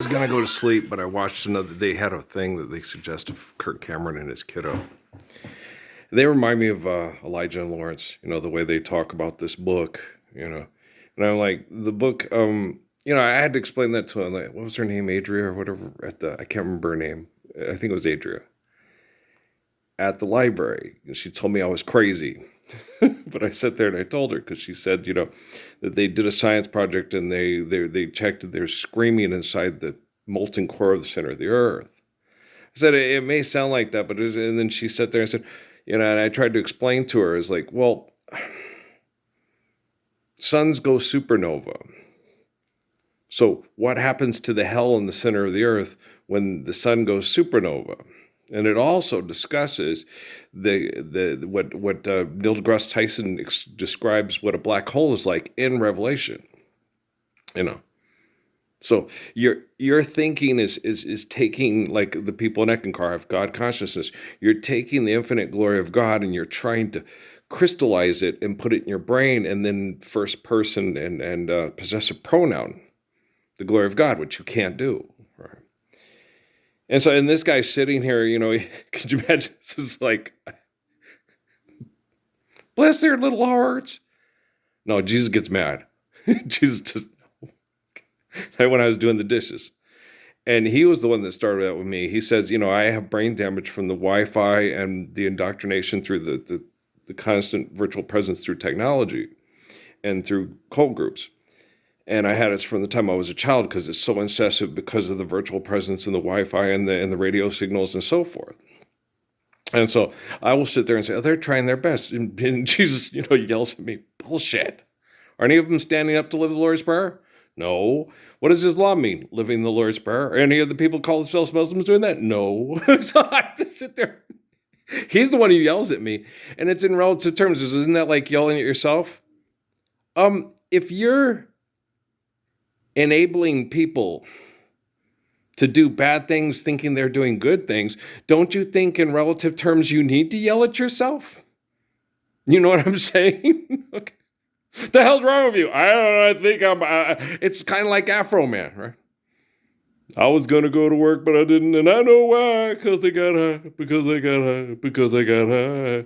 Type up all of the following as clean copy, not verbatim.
I was gonna go to sleep, but I watched another. They had a thing that they suggested of Kirk Cameron and his kiddo. They remind me of Elijah and Lawrence. The way they talk about this book. And I'm like the book. I had to explain that to him. Like, what was her name, Adria or whatever? I can't remember her name. I think it was Adria. At the library, and she told me I was crazy. But I sat there and I told her because she said, that they did a science project and they checked that there's screaming inside the molten core of the center of the Earth. I said it may sound like that, but and then she sat there and said, and I tried to explain to her, is like, well, suns go supernova. So what happens to the hell in the center of the Earth when the sun goes supernova? And it also discusses what Neil deGrasse Tyson describes what a black hole is like in Revelation. So your thinking is taking, like the people in Eckankar have God consciousness. You're taking the infinite glory of God and you're trying to crystallize it and put it in your brain, and then first person and possessive pronoun, the glory of God, which you can't do. Right? And this guy's sitting here, could you imagine? This is like, bless their little hearts. No, Jesus gets mad. Jesus just, when I was doing the dishes. And he was the one that started that with me. He says, I have brain damage from the Wi-Fi and the indoctrination through the constant virtual presence through technology and through cult groups. And I had it from the time I was a child because it's so incessant because of the virtual presence and the Wi-Fi and the radio signals and so forth. And so I will sit there and say, oh, they're trying their best. And Jesus, yells at me, bullshit. Are any of them standing up to live the Lord's Prayer? No. What does Islam mean? Living the Lord's Prayer? Are any of the people call themselves Muslims doing that? No. So I just sit there. He's the one who yells at me. And it's in relative terms. Isn't that like yelling at yourself? If you're enabling people to do bad things thinking they're doing good things, don't you think in relative terms you need to yell at yourself? You know what I'm saying? Okay. The hell's wrong with you? I don't know. I think it's kind of like Afro Man, right? I was going to go to work, but I didn't. And I know why. Because I got high.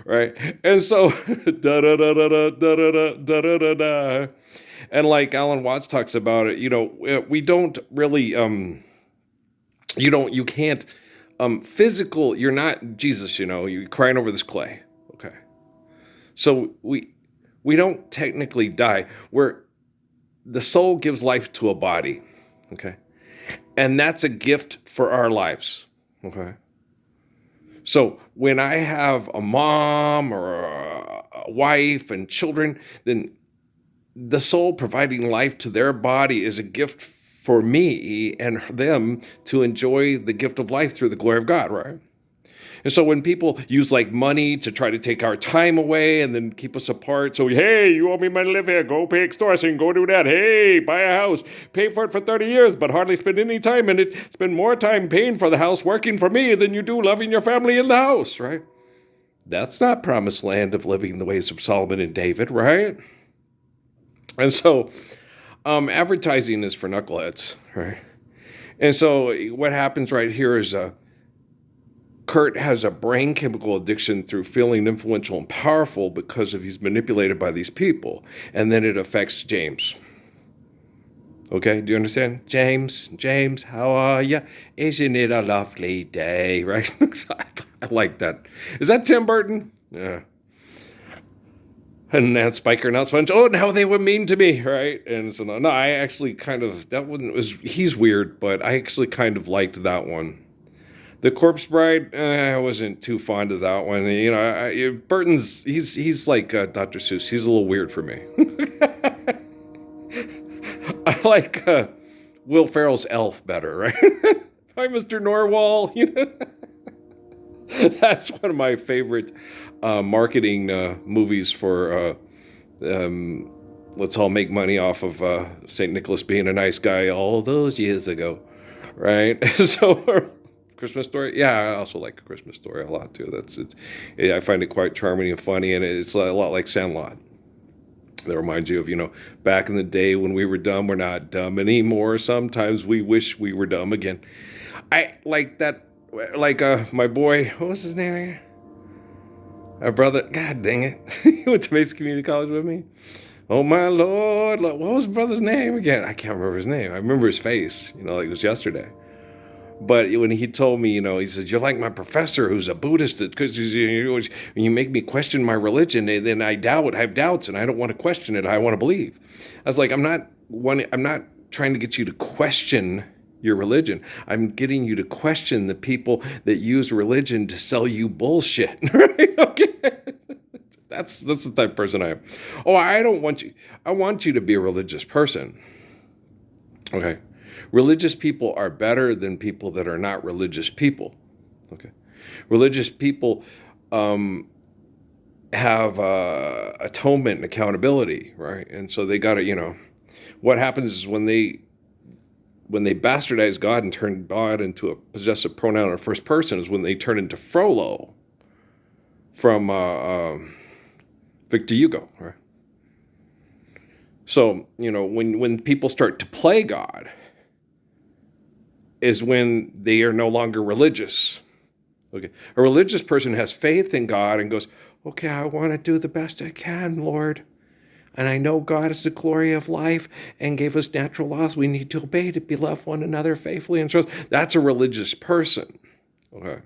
Right? And so, da-da-da-da-da-da-da-da-da-da-da. And like Alan Watts talks about it, we don't really, you can't, physical, you're not Jesus, you're crying over this clay. Okay. So we don't technically die. The soul gives life to a body. Okay. And that's a gift for our lives. Okay. So when I have a mom or a wife and children, then the soul providing life to their body is a gift for me and them to enjoy the gift of life through the glory of God, right? And so when people use like money to try to take our time away and then keep us apart, so hey, you owe me money to live here, go pay extortion, go do that, hey, buy a house, pay for it for 30 years, but hardly spend any time in it, spend more time paying for the house working for me than you do loving your family in the house, right? That's not promised land of living the ways of Solomon and David, right? And so advertising is for knuckleheads, right? And so what happens right here is Kurt has a brain chemical addiction through feeling influential and powerful because of he's manipulated by these people. And then it affects James. Okay, do you understand? James, how are you? Isn't it a lovely day, right? I like that. Is that Tim Burton? Yeah. And Nat Spiker, not Sponge. Oh, now they were mean to me, right? And so no, I actually kind of, he's weird, but I actually kind of liked that one. The Corpse Bride, I wasn't too fond of that one. Burton's, he's like Dr. Seuss. He's a little weird for me. I like Will Ferrell's Elf better, right? Hi, Mr. Norwal. That's one of my favorite marketing movies for let's all make money off of St. Nicholas being a nice guy all those years ago, right? So Christmas Story, yeah, I also like A Christmas Story a lot too. I find it quite charming and funny, and it's a lot like Sandlot. That reminds you of, back in the day when we were dumb, we're not dumb anymore. Sometimes we wish we were dumb again. I like that, like my boy, what was his name? Our brother, God dang it. He went to Mason Community College with me. Oh my Lord, what was my brother's name again? I can't remember his name. I remember his face, like it was yesterday. But when he told me, he said, you're like my professor who's a Buddhist, because you make me question my religion, and then I have doubts, and I don't want to question it. I want to believe. I was like, I'm not trying to get you to question your religion. I'm getting you to question the people that use religion to sell you bullshit. Right? Okay. That's the type of person I am. Oh, I don't want you. I want you to be a religious person. Okay. Religious people are better than people that are not religious people. Okay. Religious people have atonement and accountability, right? And so they got to, what happens is when they bastardize God and turn God into a possessive pronoun or first person is when they turn into Frollo from Victor Hugo, right? So, when people start to play God is when they are no longer religious. Okay. A religious person has faith in God and goes, okay, I want to do the best I can, Lord. And I know God is the glory of life and gave us natural laws we need to obey to beloved one another faithfully and trust. That's a religious person. Okay.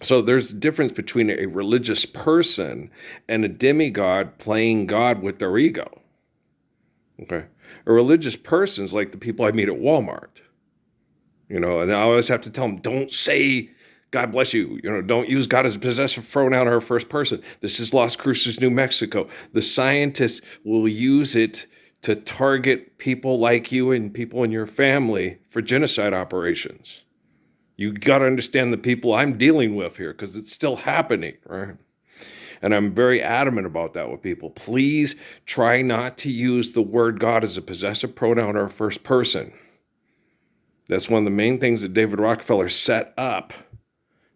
So there's a difference between a religious person and a demigod playing God with their ego. Okay. A religious person is like the people I meet at Walmart. And I always have to tell them, don't say, God bless you. Don't use God as a possessive pronoun or a first person. This is Las Cruces, New Mexico. The scientists will use it to target people like you and people in your family for genocide operations. You got to understand the people I'm dealing with here because it's still happening, right? And I'm very adamant about that with people. Please try not to use the word God as a possessive pronoun or a first person. That's one of the main things that David Rockefeller set up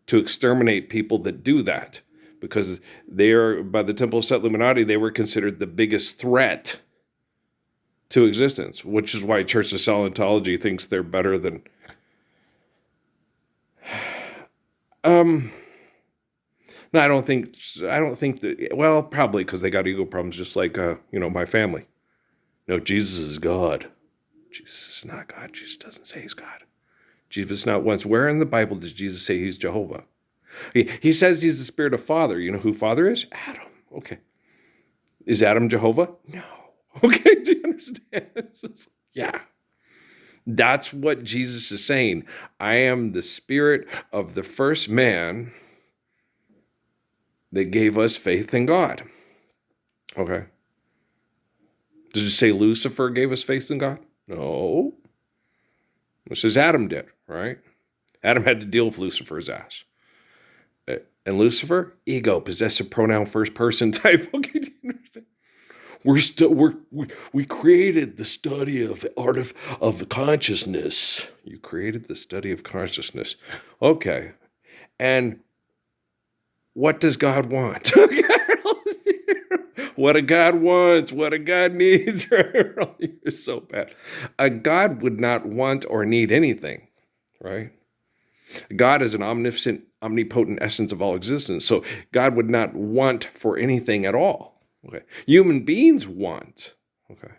to exterminate people that do that, because they are, by the Temple of Set Illuminati, they were considered the biggest threat to existence, which is why Church of Scientology thinks they're better than. No, I don't think that. Well, probably because they got ego problems, just like my family. No, Jesus is God. Jesus is not God. Jesus doesn't say he's God. Jesus not once. Where in the Bible does Jesus say he's Jehovah? He says he's the spirit of Father. You know who Father is? Adam. Okay. Is Adam Jehovah? No. Okay, do you understand? Yeah. That's what Jesus is saying. I am the spirit of the first man that gave us faith in God. Okay. Does it say Lucifer gave us faith in God? No. It says Adam did, right? Adam had to deal with Lucifer's ass. And Lucifer, ego, possessive pronoun, first person type. Okay, do you understand? We created the study of the art of consciousness. You created the study of consciousness. Okay. And what does God want? What a God wants, what a God needs. You're so bad. A God would not want or need anything, right? God is an omniscient, omnipotent essence of all existence. So God would not want for anything at all. Okay. Human beings want. Okay.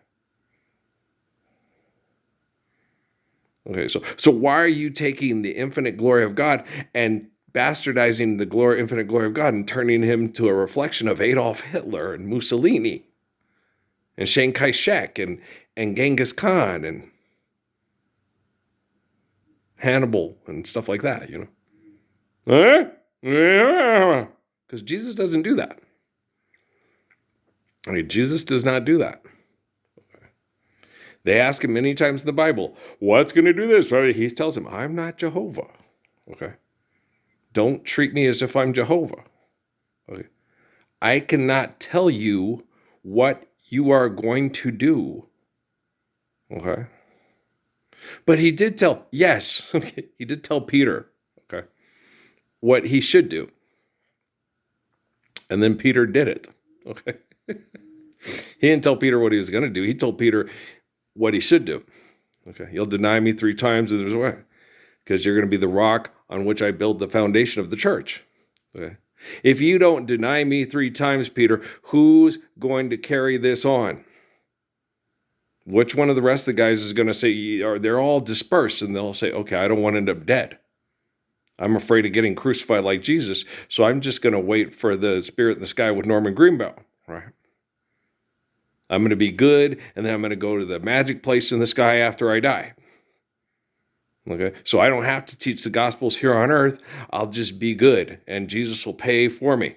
Okay. So why are you taking the infinite glory of God and bastardizing the infinite glory of God and turning him to a reflection of Adolf Hitler and Mussolini and Chiang Kai-shek and Genghis Khan and Hannibal and stuff like that, Because Jesus doesn't do that. Jesus does not do that. Okay. They ask him many times in the Bible, what's going to do this? Right? He tells him, I'm not Jehovah. Okay. Don't treat me as if I'm Jehovah. Okay. I cannot tell you what you are going to do. Okay. But he did tell, yes, okay, he did tell Peter, okay, what he should do. And then Peter did it. Okay. He didn't tell Peter what he was going to do. He told Peter what he should do. Okay, you'll deny me 3 times in this way, because you're going to be the rock on which I build the foundation of the church. Okay. If you don't deny me 3 times, Peter, who's going to carry this on? Which one of the rest of the guys is going to say, or they're all dispersed, and they'll say, okay, I don't want to end up dead. I'm afraid of getting crucified like Jesus, so I'm just going to wait for the Spirit in the sky with Norman Greenbaum, right? I'm going to be good, and then I'm going to go to the magic place in the sky after I die. Okay, so I don't have to teach the Gospels here on earth. I'll just be good, and Jesus will pay for me.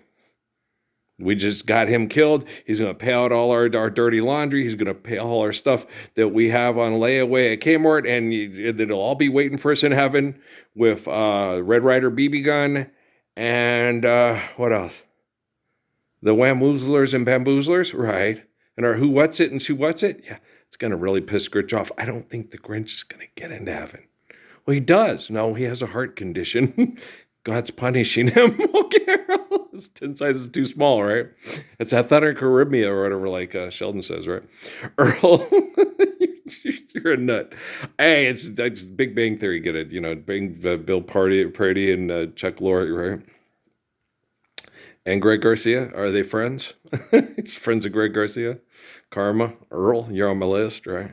We just got him killed. He's going to pay out all our dirty laundry. He's going to pay all our stuff that we have on layaway at Kmart, and it'll all be waiting for us in heaven with Red Ryder BB gun and what else? The Whamoozlers and Bamboozlers, right? And our Who What's It and Who What's It? Yeah, it's going to really piss Grinch off. I don't think the Grinch is going to get into heaven. Well, he does. No, he has a heart condition. God's punishing him. Okay, it's 10 sizes too small, right? It's athletic arrhythmia or whatever, like Sheldon says, right? Earl, you're a nut. Hey, it's Big Bang Theory, get it? You know, Bill Party and Chuck Lorre, right? And Greg Garcia, are they friends? It's friends of Greg Garcia. Karma, Earl, you're on my list, right?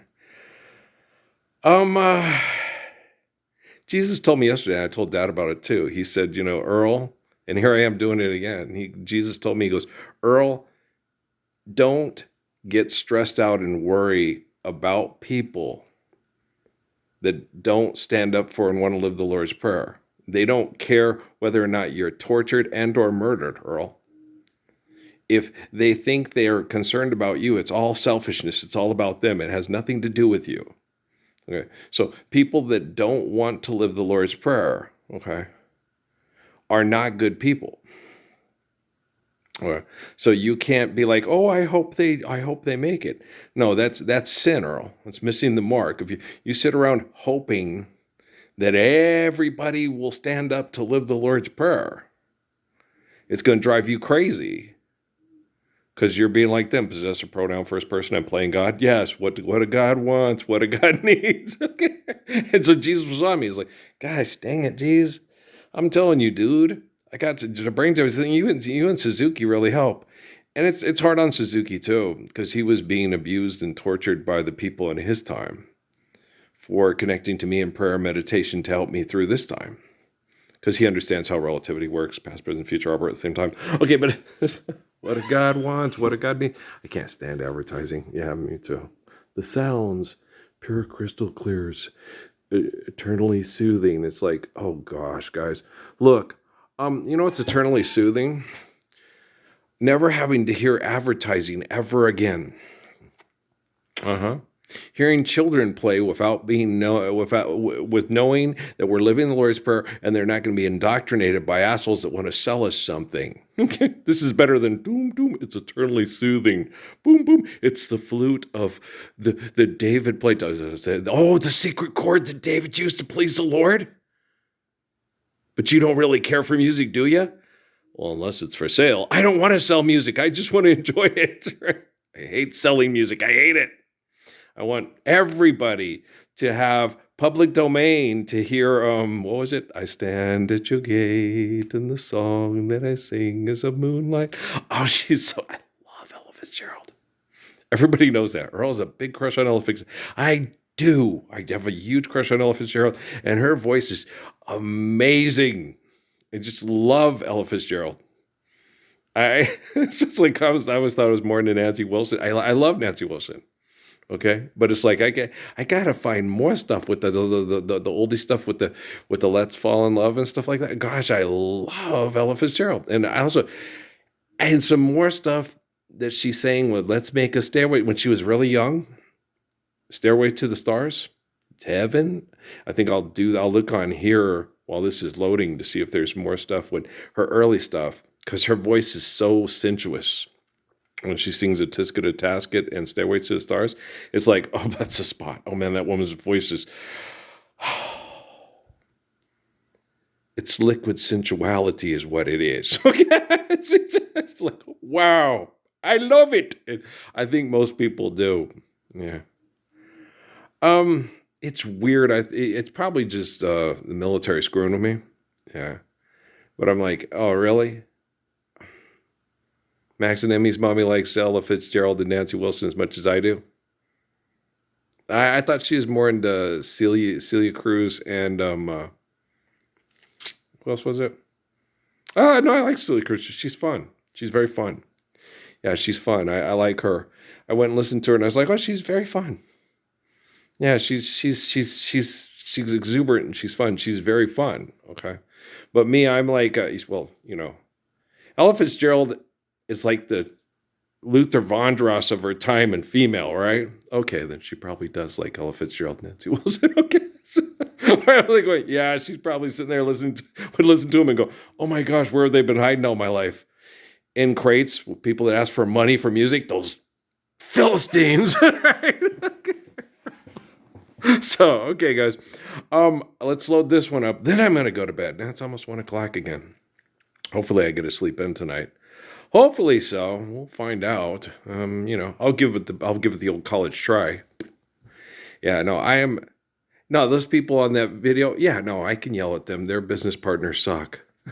Jesus told me yesterday, I told Dad about it too. He said, you know, Earl, and here I am doing it again. Jesus told me, he goes, Earl, don't get stressed out and worry about people that don't stand up for and want to live the Lord's Prayer. They don't care whether or not you're tortured and or murdered, Earl. If they think they are concerned about you, it's all selfishness. It's all about them. It has nothing to do with you. Okay, so people that don't want to live the Lord's Prayer, okay, are not good people. Okay, so you can't be like, oh, I hope they make it. No, that's sin, Earl. It's missing the mark. If you sit around hoping that everybody will stand up to live the Lord's Prayer, it's going to drive you crazy. Because you're being like them, possessive pronoun, first person, I'm playing God. Yes, what a God wants, what a God needs. Okay. And so Jesus was on me. He's like, gosh, dang it, Jesus. I'm telling you, dude, I got to bring to everything. You and Suzuki really help. And it's hard on Suzuki, too, because he was being abused and tortured by the people in his time for connecting to me in prayer and meditation to help me through this time. Because he understands how relativity works, past, present, future, operate at the same time. Okay, but what a God wants, what a God needs. I can't stand advertising. Yeah, me too. The sounds, pure crystal clears, eternally soothing. It's like, oh gosh, guys. Look, you know what's eternally soothing? Never having to hear advertising ever again. Hearing children play with knowing that we're living the Lord's Prayer and they're not going to be indoctrinated by assholes that want to sell us something. Okay, this is better than doom doom. It's eternally soothing. Boom boom. It's the flute of the David played. Oh, the secret chord that David used to please the Lord. But you don't really care for music, do you? Well, unless it's for sale. I don't want to sell music. I just want to enjoy it. I hate selling music. I hate it. I want everybody to have public domain to hear, what was it? I stand at your gate and the song that I sing is of moonlight. Oh, I love Ella Fitzgerald. Everybody knows that. Earl's a big crush on Ella Fitzgerald. I do. I have a huge crush on Ella Fitzgerald, and her voice is amazing. I just love Ella Fitzgerald. It's just like I always thought it was more than Nancy Wilson. I love Nancy Wilson. Okay, but it's like I gotta find more stuff with the oldie stuff with the Let's Fall in Love and stuff like that. Gosh, I love Ella Fitzgerald, and some more stuff that she sang with Let's Make a Stairway when she was really young. Stairway to the Stars, to Heaven. I think I'll look on here while this is loading to see if there's more stuff with her early stuff because her voice is so sensuous. When she sings a Tisket to Tasket and Stairway to the Stars, it's like, oh, that's a spot. Oh, man, that woman's voice is... It's liquid sensuality is what it is. Okay? It's like, wow. I love it. And I think most people do. Yeah. It's weird. It's probably just the military screwing with me. Yeah. But I'm like, oh, really? Max and Emmy's mommy likes Ella Fitzgerald and Nancy Wilson as much as I do. I thought she was more into Celia Cruz and who else was it? Oh no, I like Celia Cruz. She's fun. She's very fun. Yeah, she's fun. I like her. I went and listened to her, and I was like, oh, she's very fun. Yeah, she's exuberant and she's fun. She's very fun. Okay, but me, I'm like, well, Ella Fitzgerald is like the Luther Vandross of her time and female, right? Okay, then she probably does like Ella Fitzgerald and Nancy Wilson. Okay. I'm like, wait, yeah, she's probably sitting there would listen to him and go, oh my gosh, where have they been hiding all my life? In crates, with people that ask for money for music, those Philistines. Right? So, okay, guys. Let's load this one up. Then I'm gonna go to bed. Now it's almost 1:00 again. Hopefully I get to sleep in tonight. Hopefully so. We'll find out. I'll give it the old college try. Yeah, no, I am. No, those people on that video. Yeah, no, I can yell at them. Their business partners suck.